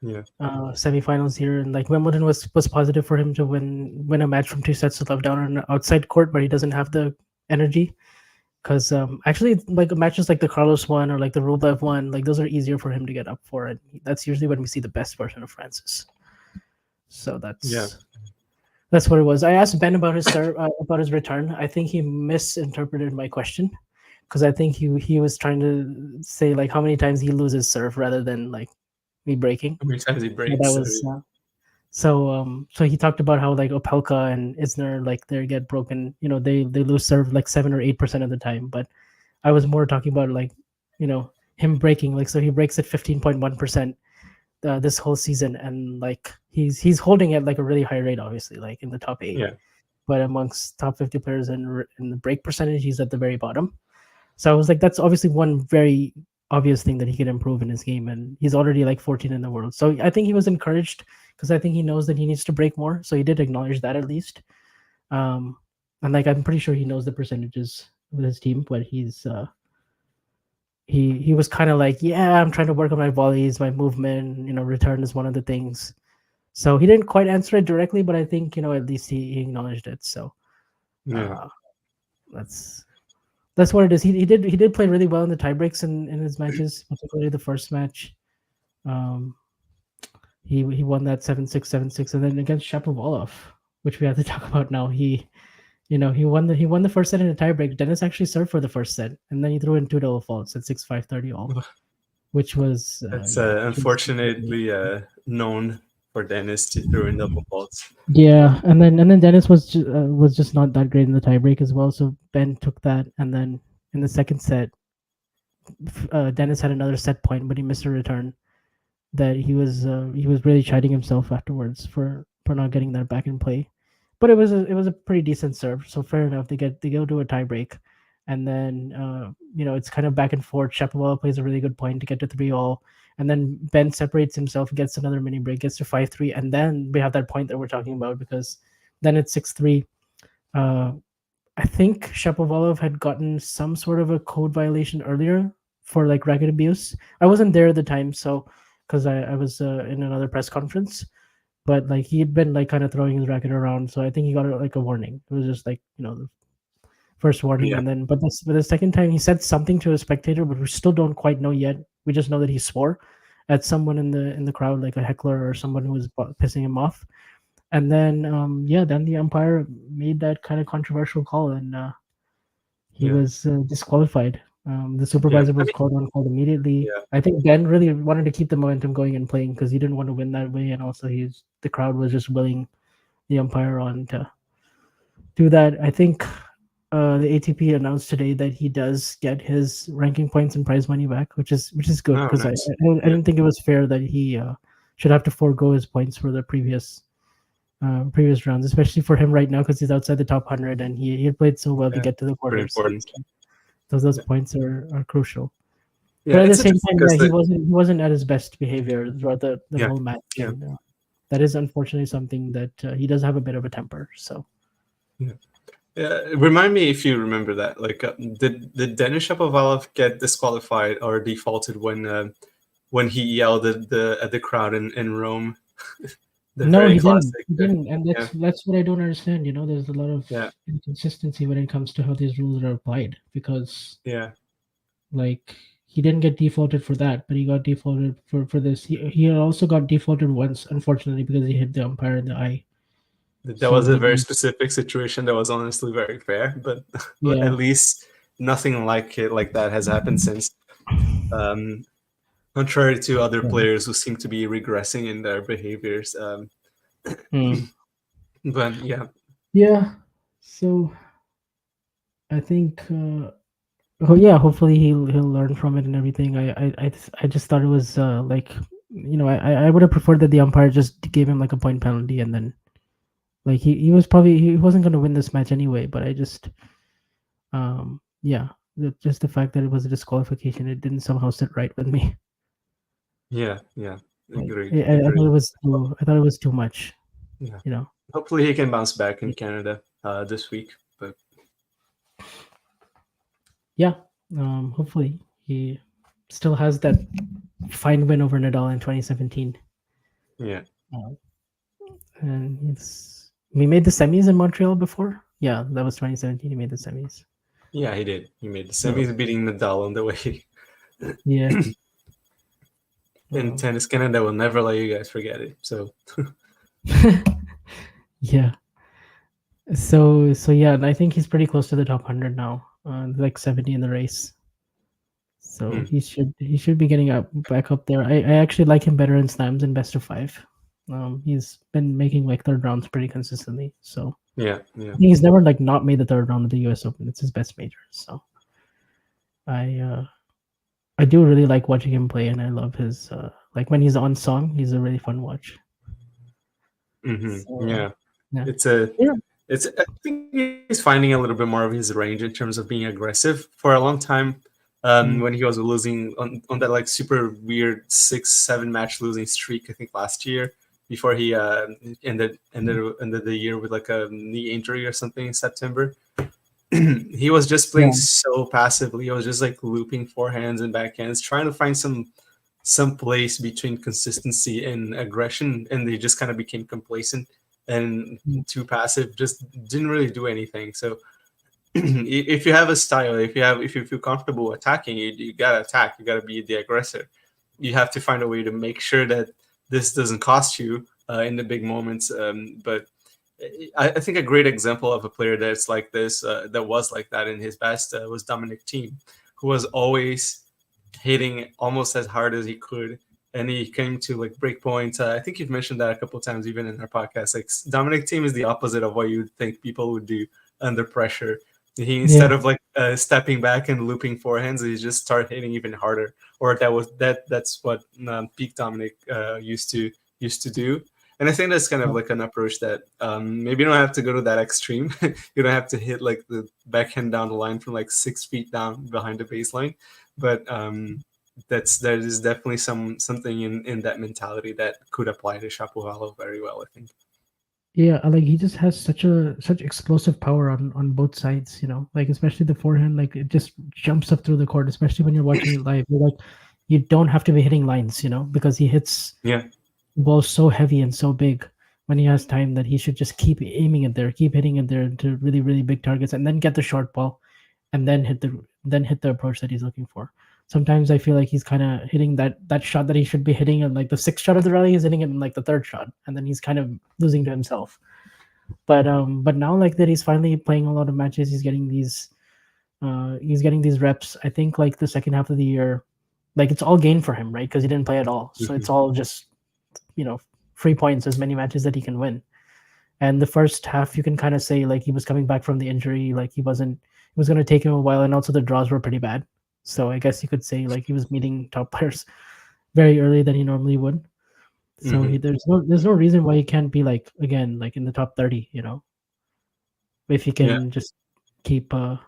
semifinals here, and like Wimbledon was positive for him to win a match from 2 sets to love down on an outside court where he doesn't have the energy. Because actually, like matches like the Carlos one or like the Rublev one, like those are easier for him to get up for, and that's usually when we see the best version of Francis. So that's what it was. I asked Ben about his return. I think he misinterpreted my question because I think he was trying to say like how many times he loses serve rather than like me breaking. How many times he So breaks? that was so he talked about how like Opelka and Isner like they get broken. You know, they lose serve like 7 or 8% of the time. But I was more talking about like, you know, him breaking. Like so he breaks at 15.1% this whole season, and like he's holding it like a really high rate, obviously, like in the top 8. Yeah. But amongst top 50 players in the break percentage, he's at the very bottom. So I was like, that's obviously one very obvious thing that he could improve in his game, and he's already like 14 in the world. So I think he was encouraged because I think he knows that he needs to break more. So he did acknowledge that at least. And like I'm pretty sure he knows the percentages with his team, but he was kind of like, yeah, I'm trying to work on my volleys, my movement, you know, return is one of the things. So he didn't quite answer it directly, but I think, you know, at least he acknowledged it. So that's what it is. He did play really well in the tiebreaks in his matches, particularly the first match. He won that 7-6, 7-6, and then against Shapovalov, which we have to talk about now. He won the first set in a tiebreak. Dennis actually served for the first set, and then he threw in 2 double faults at 6-5, 30 all, which was unfortunately known for Dennis to throw in double faults. Yeah, and then Dennis was just not that great in the tiebreak as well. So Ben took that, and then in the second set, Dennis had another set point, but he missed a return. That he was really chiding himself afterwards for not getting that back in play. But it was a pretty decent serve, so fair enough. They go to a tiebreak, and then it's kind of back and forth. Shapovalov plays a really good point to get to 3-all, and then Ben separates himself, gets another mini break, gets to 5-3, and then we have that point that we're talking about because then it's 6-3. I think Shapovalov had gotten some sort of a code violation earlier for like racket abuse. I wasn't there at the time, so because I was in another press conference. But like he had been like kind of throwing his racket around, so I think he got like a warning. It was just like the first warning, and then but the second time he said something to a spectator, but we still don't quite know yet. We just know that he swore at someone in the crowd, like a heckler or someone who was pissing him off. And then then the umpire made that kind of controversial call, and he was disqualified. The supervisor was called immediately. Yeah. I think Ben really wanted to keep the momentum going and playing because he didn't want to win that way, and also the crowd was just willing the umpire on to do that. I think the ATP announced today that he does get his ranking points and prize money back, which is good because nice. I didn't think it was fair that he should have to forego his points for the previous rounds, especially for him right now because he's outside the top 100 and he had played so well to get to the quarters. Those points are crucial. Yeah, but at the same time, he wasn't at his best behavior throughout the whole match. Yeah. And, that is unfortunately something that he does have a bit of a temper. So. Yeah. Remind me if you remember that. Like, did Denis Shapovalov get disqualified or defaulted when he yelled at the crowd in Rome? No, he didn't, and that's what I don't understand. There's a lot of inconsistency when it comes to how these rules are applied because like he didn't get defaulted for that, but he got defaulted for this. He also got defaulted once, unfortunately, because he hit the umpire in the eye. That was a very specific situation that was honestly very fair, but at least nothing like that has happened since. Contrary to other players who seem to be regressing in their behaviors. But yeah. So I think, hopefully he'll learn from it and everything. I just thought it was like I would have preferred that the umpire just gave him like a point penalty and then like he wasn't going to win this match anyway. But I just just the fact that it was a disqualification, it didn't somehow sit right with me. Yeah, agree. I thought it was too much. Yeah. Hopefully he can bounce back in Canada this week. But hopefully he still has that fine win over Nadal in 2017. Yeah. And we made the semis in Montreal before. Yeah, that was 2017. He made the semis. Yeah, he did. He made the So, semis, beating Nadal on the way. yeah. In Tennis Canada will never let you guys forget it. So Yeah. So yeah, and I think he's pretty close to the top 100 now. Like 70 in the race. So he should be getting back up there. I actually like him better in slams and best of 5. He's been making like third rounds pretty consistently. So yeah. he's never like not made the third round of the US Open. It's his best major. So I do really like watching him play, and I love his like when he's on song, he's a really fun watch. So, Yeah. yeah. It's I think he's finding a little bit more of his range in terms of being aggressive. For a long time, when he was losing on that like super weird 6-7 match losing streak, I think last year, before he ended the year with like a knee injury or something in September. He was just playing so passively. He was just like looping forehands and backhands, trying to find some place between consistency and aggression, and they just kind of became complacent and too passive. Just didn't really do anything. So if you have a style, if you feel comfortable attacking, you gotta attack. You gotta be the aggressor. You have to find a way to make sure that this doesn't cost you in the big moments. But I think a great example of a player that's like this, that was like that in his best, was Dominic Thiem, who was always hitting almost as hard as he could. And he came to like break points. I think you've mentioned that a couple of times, even in our podcast. Like Dominic Thiem is the opposite of what you'd think people would do under pressure. He instead of like stepping back and looping forehands, he just started hitting even harder. Or that's what peak Dominic used to do. And I think that's kind of like an approach that maybe you don't have to go to that extreme. You don't have to hit like the backhand down the line from like 6 feet down behind the baseline. But there is definitely something in that mentality that could apply to Shapovalov very well, I think. Yeah, like he just has such explosive power on both sides, like especially the forehand, like it just jumps up through the court, especially when you're watching it live. You're like, you don't have to be hitting lines, because he hits balls so heavy and so big when he has time that he should just keep aiming it there, keep hitting it there into really, really big targets, and then get the short ball, and then hit the approach that he's looking for. Sometimes I feel like he's kind of hitting that shot that he should be hitting in like the 6th shot of the rally. He's hitting it in like the 3rd shot, and then he's kind of losing to himself. But now like that he's finally playing a lot of matches. He's getting these reps. I think like the second half of the year, like it's all gain for him, right? Because he didn't play at all, so it's all just free points, as many matches that he can win. And the first half, you can kind of say like he was coming back from the injury, like it was going to take him a while, and also the draws were pretty bad. So I guess you could say like he was meeting top players very early than he normally would. So there's no reason why he can't be like again like in the top 30. If he can just keep. And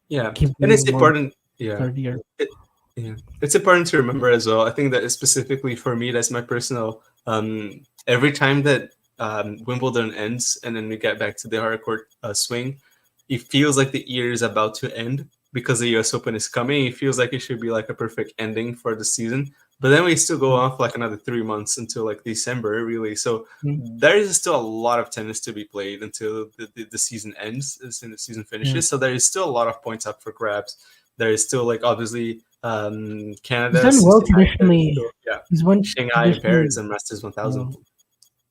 it's important. It's important to remember as well. I think that specifically for me, that's my personal. Every time that Wimbledon ends and then we get back to the hardcourt swing, it feels like the year is about to end. Because the US Open is coming, it feels like it should be like a perfect ending for the season. But then we still go off like another 3 months until like December, really. So there is still a lot of tennis to be played until the season ends, and the season finishes. So there is still a lot of points up for grabs. There is still like obviously Canada. He's done well traditionally. He's won Shanghai, Paris, and Masters 1000.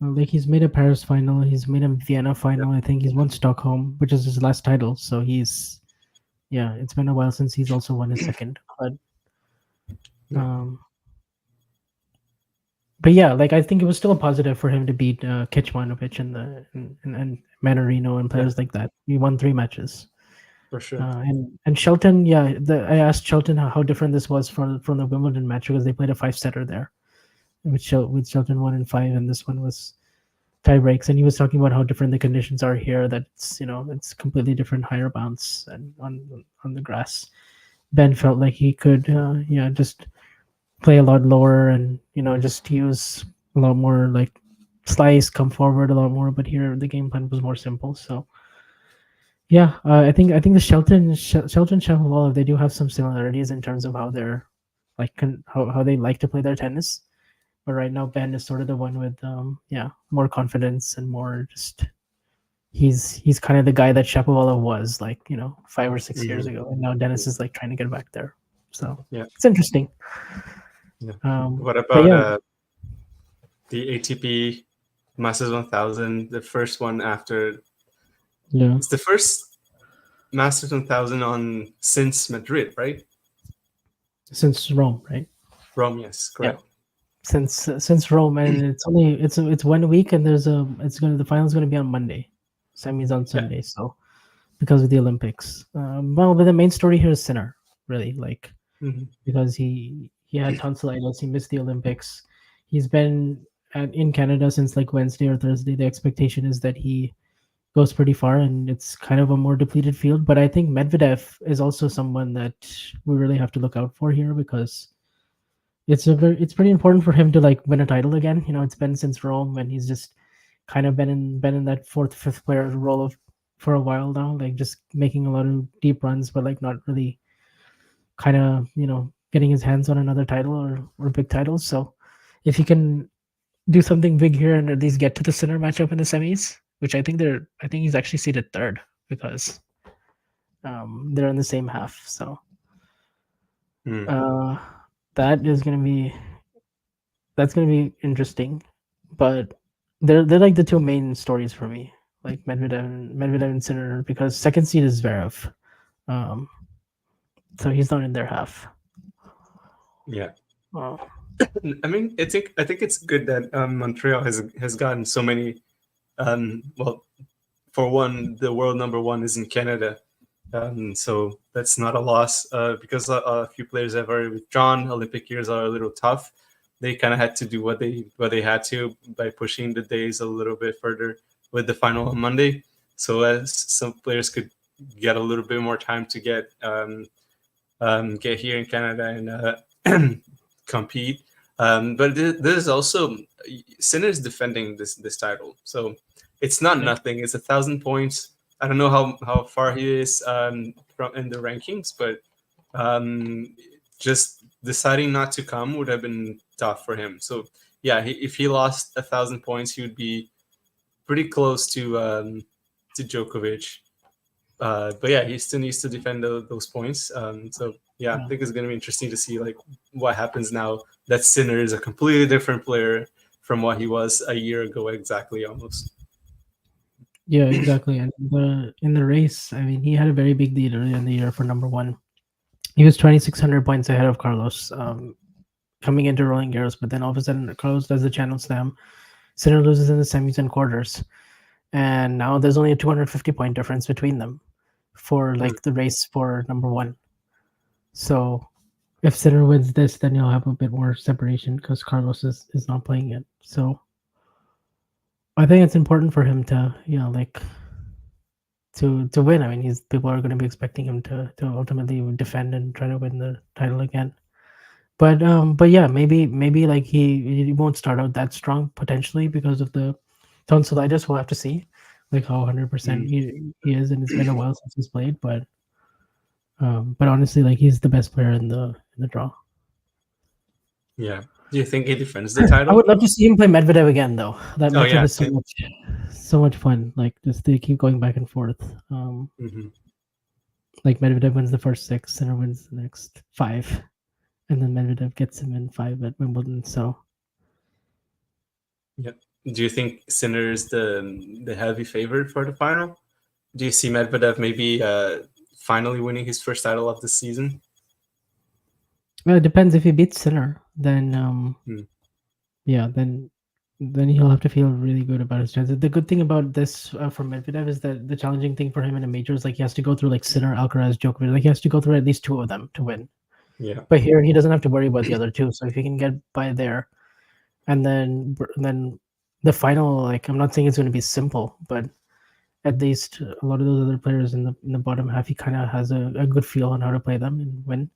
Like he's made a Paris final. He's made a Vienna final. I think he's won Stockholm, which is his last title. So he's. Yeah, it's been a while since he's also won his second, but yeah, like I think it was still a positive for him to beat Kecmanovic and Manarino and players like that. He won 3 matches for sure. And Shelton, I asked Shelton how different this was from the Wimbledon match because they played a 5-setter there, with Shelton 1 and 5, and this one was tie breaks, and he was talking about how different the conditions are here, that it's completely different, higher bounce and on the grass. Ben felt like he could just play a lot lower and just use a lot more like slice, come forward a lot more, but here the game plan was more simple. So I think the Shelton Shapovalov, they do have some similarities in terms of how they're like how they like to play their tennis. But right now, Ben is sort of the one with more confidence and more just. He's kind of the guy that Shapovalov was 5 or 6 years ago, and now Dennis is like trying to get back there. So Yeah. it's interesting. Yeah. What about the ATP Masters 1000, the first one after? Yeah. It's the first Masters 1000 on since Madrid, right? Since Rome, right? Rome, yes, correct. Yeah. Since Rome, and it's 1 week, and the final's gonna be on Monday, semis on Sunday. So because of the Olympics, but the main story here is Sinner, really, because he had tonsillitis, he missed the Olympics. He's been in Canada since Wednesday or Thursday. The expectation is that he goes pretty far, and it's kind of a more depleted field. But I think Medvedev is also someone that we really have to look out for here, because it's pretty important for him to win a title again. It's been since Rome, and he's just kind of been in that fourth, fifth player role for a while now, just making a lot of deep runs, but not really kind of getting his hands on another title or big titles. So if he can do something big here and at least get to the Sinner matchup in the semis, which I think he's actually seated third, because they're in the same half. So that's gonna be interesting. But they're like the two main stories for me, Medvedev and Sinner, because second seed is Zverev, so he's not in their half. Yeah. I mean, I think it's good that Montreal has gotten so many. Well, for one, the world number one is in Canada, so that's not a loss. Because a few players have already withdrawn. Olympic years are a little tough. They kind of had to do what they had to by pushing the days a little bit further with the final on Monday, so as some players could get a little bit more time to get here in Canada and compete. But there's also Sinner's defending this title, so it's not nothing. It's 1,000 points. I don't know how far he is from in the rankings, but just deciding not to come would have been tough for him. So yeah, if he lost 1,000 points, he would be pretty close to Djokovic. But yeah, he still needs to defend those points. So yeah, I think it's going to be interesting to see what happens now that Sinner is a completely different player from what he was a year ago, exactly, almost. Yeah, exactly. And in the race, I mean, he had a very big lead early in the year for number one. He was 2,600 points ahead of Carlos coming into Roland Garros, but then all of a sudden Carlos does the Channel Slam. Sinner loses in the semis and quarters, and now there's only a 250 point difference between them for the race for number one. So if Sinner wins this, then he'll have a bit more separation because Carlos is not playing it. So I think it's important for him to to win. I mean, people are going to be expecting him to ultimately defend and try to win the title again. But yeah, maybe he won't start out that strong potentially because of the tonsillitis. We'll have to see how 100% he is, and it's been a while since he's played. But honestly, he's the best player in the draw. Yeah. Do you think he defends the title? I would love to see him play Medvedev again, though. That matchup is so much fun. Just they keep going back and forth. Medvedev wins the first 6, Sinner wins the next 5, and then Medvedev gets him in 5 at Wimbledon. So, yeah. Do you think Sinner is the heavy favorite for the final? Do you see Medvedev maybe finally winning his first title of the season? Well, it depends. If he beats Sinner, then yeah, then he'll have to feel really good about his chances. The good thing about this for Medvedev is that the challenging thing for him in a major is he has to go through Sinner, Alcaraz, Djokovic. He has to go through at least 2 of them to win. Yeah. But here he doesn't have to worry about the other 2. So if he can get by there, and then the final, I'm not saying it's going to be simple, but at least a lot of those other players in the bottom half, he kind of has a good feel on how to play them and win.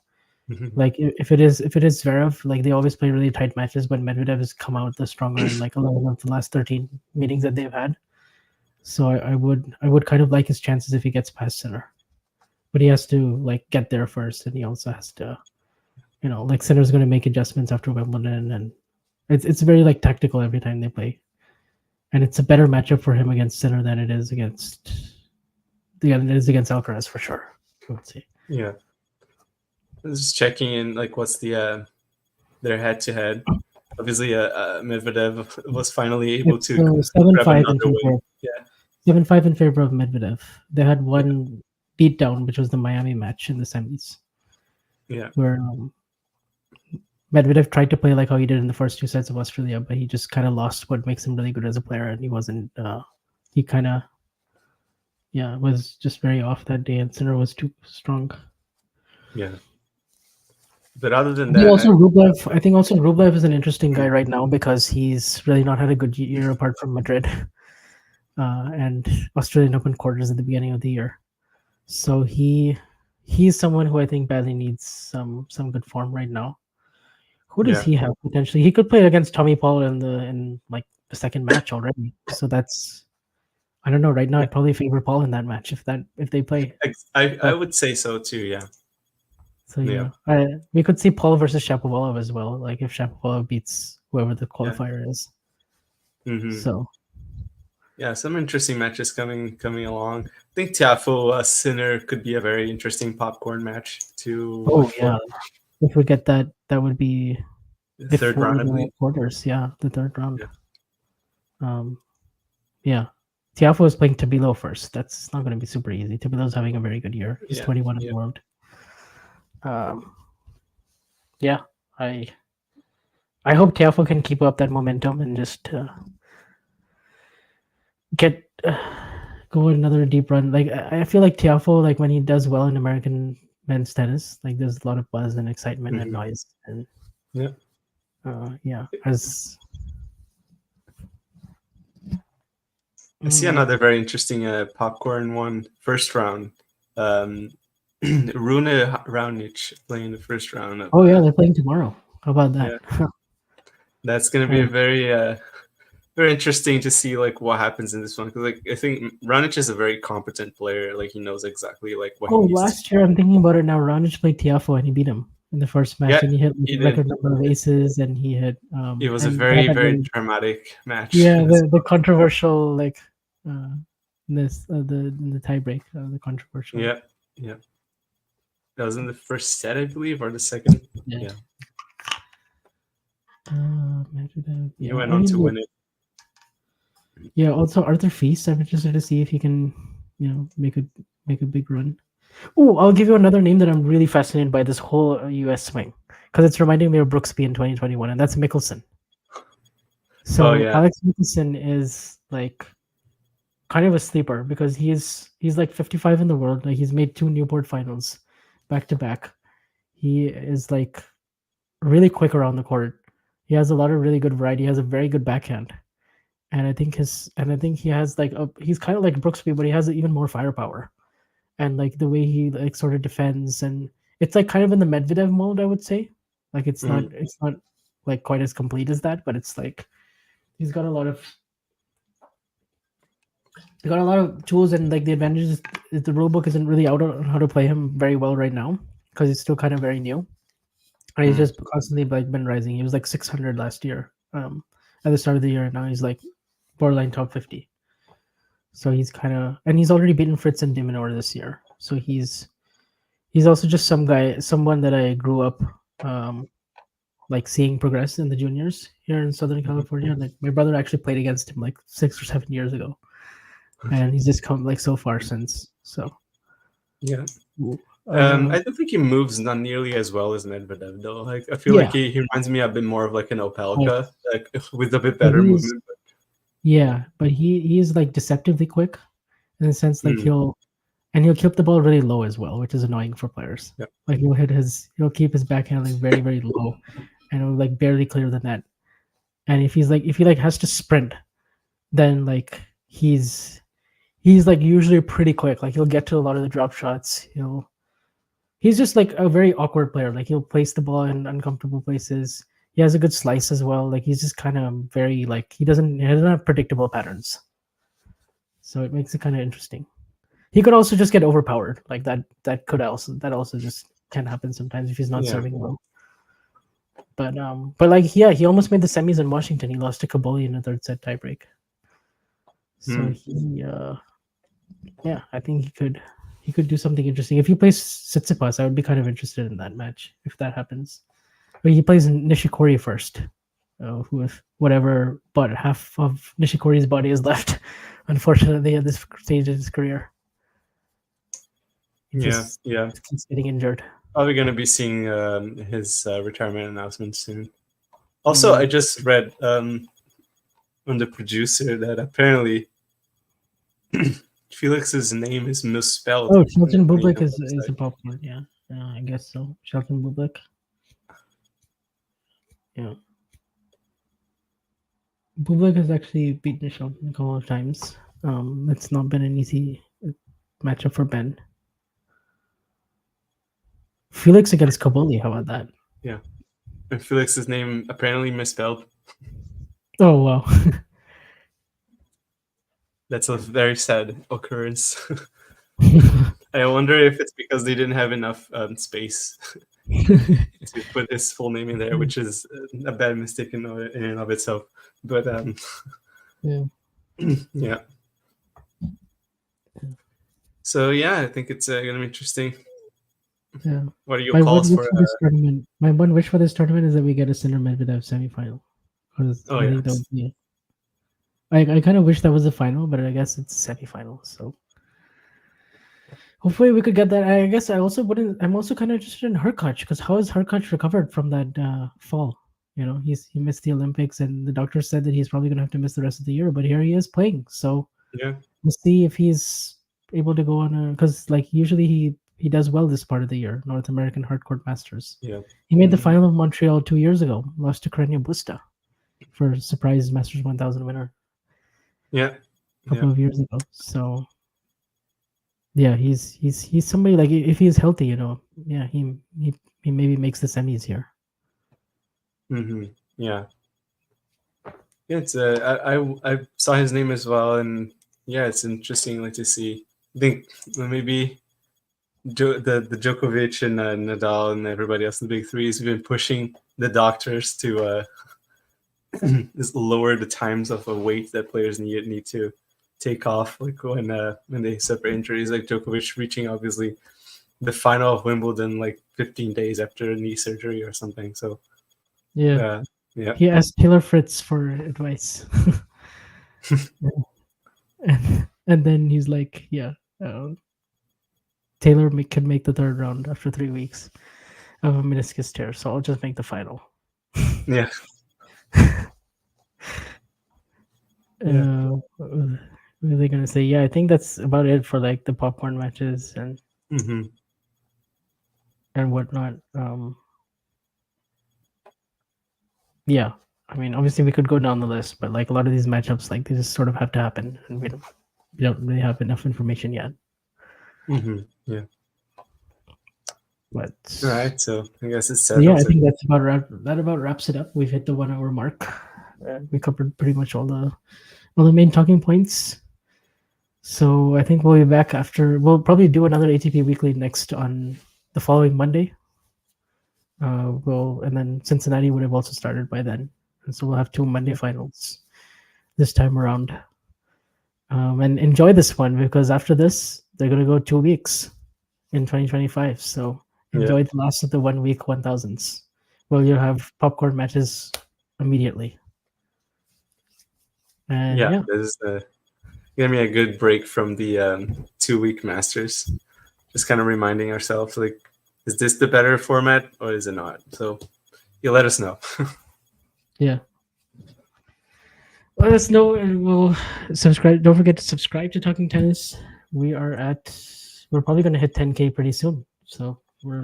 If it is Zverev, they always play really tight matches, but Medvedev has come out the stronger in 11 of the last 13 meetings that they've had. So I would kind of like his chances if he gets past Sinner, but he has to get there first, and he also has to, Sinner's going to make adjustments after Wimbledon, and It's very like tactical every time they play, and it's a better matchup for him against Sinner than it is against Alcaraz for sure. I would say. Yeah. I was just checking in, like, what's the their head-to-head. Obviously, Medvedev was finally able to grab 7-5 in another favor. win. Yeah. 7-5 in favor of Medvedev. They had one beatdown, which was the Miami match in the semis. Yeah. Where Medvedev tried to play like how he did in the first 2 sets of Australia, but he just kind of lost what makes him really good as a player, and he wasn't. He kind of, was just very off that day, and Sinner was too strong. Yeah. But other than I think that, also Rublev. I think also Rublev is an interesting guy right now because he's really not had a good year apart from Madrid and Australian Open quarters at the beginning of the year. So he's someone who I think badly needs some good form right now. Who does he have potentially? He could play against Tommy Paul in like the second match already. So that's, I don't know. Right now, I'd probably favor Paul in that match if they play. I would say so too. Yeah. So we could see Paul versus Shapovalov as well. Like if Shapovalov beats whoever the qualifier is. Mm-hmm. So. Yeah, some interesting matches coming along. I think Tiafoe Sinner could be a very interesting popcorn match too. Oh yeah, if we get that, that would be the third round, I believe. Quarters. Yeah, the third round. Tiafoe is playing Tabilo first. That's not going to be super easy. Tabilo's having a very good year. He's 21 in the world. I hope Tiafoe can keep up that momentum and just go another deep run. Like I feel like Tiafoe, like when he does well in American men's tennis, like there's a lot of buzz and excitement and noise. And I see another very interesting popcorn one. First round. Rune Raonic playing the first round. They're playing tomorrow. How about that? Yeah. That's going to be a very very interesting to see like what happens in this one, because like I think Raonic is a very competent player. Like he knows exactly like what. Last year I'm thinking about it now. Raonic played Tiafoe and he beat him in the first match, and he hit a record number of aces, and he hit. It was a very dramatic match. Yeah, the controversial like the tiebreak, the controversial. Yeah. That was in the first set, I believe, or the second. Yeah. He went on to win it. Yeah. Also, Arthur Feast. I'm interested to see if he can, make a big run. Oh, I'll give you another name that I'm really fascinated by this whole U.S. swing, because it's reminding me of Brooksby in 2021, and that's Mickelson. So Alex Mickelson is like kind of a sleeper because he's like 55 in the world. Like he's made 2 Newport finals back to back. He is like really quick around the court. He has a lot of really good variety. He has a very good backhand, and I think he has like he's kind of like Brooksby, but he has even more firepower, and like the way he like sort of defends, and it's like kind of in the Medvedev mold, I would say. Like it's not like quite as complete as that, but it's like he's got a lot of tools, and like the advantage is the rule book isn't really out on how to play him very well right now because it's still kind of very new. And he's just constantly like been rising. He was like 600 last year at the start of the year, and now he's like borderline top 50. So he's and he's already beaten Fritz and Diminor this year. So he's also just someone that I grew up like seeing progress in the juniors here in Southern California. Like my brother actually played against him like 6 or 7 years ago, and he's just come like so far since. So yeah. I don't think he moves not nearly as well as Medvedev though. Like I feel like he reminds me a bit more of like an Opelka, like with a bit better movement. Yeah, but he is like deceptively quick in the sense like he'll keep the ball really low as well, which is annoying for players. Yep. Like he'll keep his backhand like very, very low, and it'll like barely clear the net. And if he has to sprint, then like he's like usually pretty quick. Like he'll get to a lot of the drop shots. He's just like a very awkward player. Like he'll place the ball in uncomfortable places. He has a good slice as well. Like he's just kind of very like he doesn't have predictable patterns. So it makes it kind of interesting. He could also just get overpowered. Like that also just can happen sometimes if he's not serving well. But like yeah, he almost made the semis in Washington. He lost to Kaboli in a third set tiebreak. So he yeah, I think he could do something interesting. If he plays Tsitsipas, I would be kind of interested in that match if that happens. But he plays Nishikori first, with whatever but half of Nishikori's body is left, unfortunately, at this stage of his career. He just keeps getting injured. Probably going to be seeing his retirement announcement soon. Also, I just read from the producer that apparently Felix's name is misspelled. Oh, Shelton Bublik is a popcorn. Yeah, I guess so. Shelton Bublik. Yeah. Bublik has actually beaten Shelton a couple of times. It's not been an easy matchup for Ben. Felix against Kaboli, how about that? Yeah. And Felix's name apparently misspelled. Oh, wow. That's a very sad occurrence. I wonder if it's because they didn't have enough space to put his full name in there, which is a bad mistake in and of itself. But yeah. Yeah. So yeah, I think it's gonna be interesting. Yeah. What are your calls for this tournament? My one wish for this tournament is that we get a Sinner Medvedev semifinal. Because I think that would be. I kind of wish that was the final, but I guess it's semifinal. So hopefully we could get that. I guess I also wouldn't. I'm also kind of interested in Hurkacz because how has Hurkacz recovered from that fall? You know, he missed the Olympics, and the doctor said that he's probably going to have to miss the rest of the year. But here he is playing. So yeah, we'll see if he's able to go on a, because like usually he does well this part of the year, North American Hardcourt Masters. Yeah, he made the final of Montreal 2 years ago, lost to Carreño Busta for surprise Masters 1000 winner. Yeah, a couple of years ago. So yeah, he's somebody like if he's healthy, you know, yeah, he maybe makes the semis here. Yeah. Yeah, it's I saw his name as well, and yeah, it's interesting like to see. I think maybe the Djokovic and Nadal and everybody else, the big three, has been pushing the doctors to just lower the times of a weight that players need to take off, like when they suffer injuries, like Djokovic reaching obviously the final of Wimbledon like 15 days after a knee surgery or something. So yeah. Yeah. He asked Taylor Fritz for advice. and then he's like, yeah, Taylor can make the third round after 3 weeks of a meniscus tear, so I'll just make the final. Yeah. What are they going to say? Yeah, I think that's about it for like the popcorn matches and and whatnot. Yeah, I mean, obviously we could go down the list, but like a lot of these matchups, like they just sort of have to happen, and we don't really have enough information yet. Yeah. But all right, so I guess it's set. Yeah, I think that's about wraps it up. We've hit the 1 hour mark. We covered pretty much all the main talking points. So I think we'll be back after. We'll probably do another ATP Weekly next on the following Monday. And then Cincinnati would have also started by then, and so we'll have 2 Monday finals this time around. And enjoy this one because after this they're gonna go 2 weeks in 2025. So enjoy the last of the 1 week 1000s. Well, you'll have popcorn matches immediately. And this is gonna be a good break from the 2 week Masters. Just kind of reminding ourselves, like, is this the better format or is it not? So you let us know. Yeah. Let us know, and we'll subscribe. Don't forget to subscribe to Talking Tennis. We're probably going to hit 10K pretty soon. So we're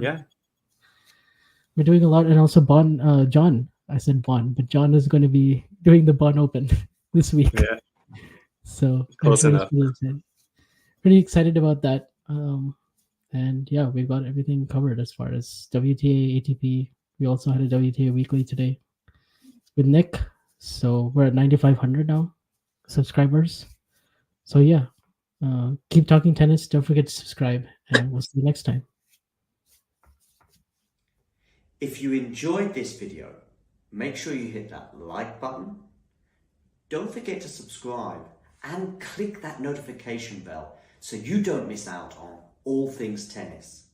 doing a lot. And also John, I said Bon, but John is going to be doing the Bon Open this week. Yeah. So close enough. Pretty excited about that. And yeah, we've got everything covered as far as WTA, ATP. We also had a WTA Weekly today with Nick. So we're at 9,500 now subscribers. So yeah, keep talking tennis. Don't forget to subscribe, and we'll see you next time. If you enjoyed this video, make sure you hit that like button. Don't forget to subscribe and click that notification bell so you don't miss out on all things tennis.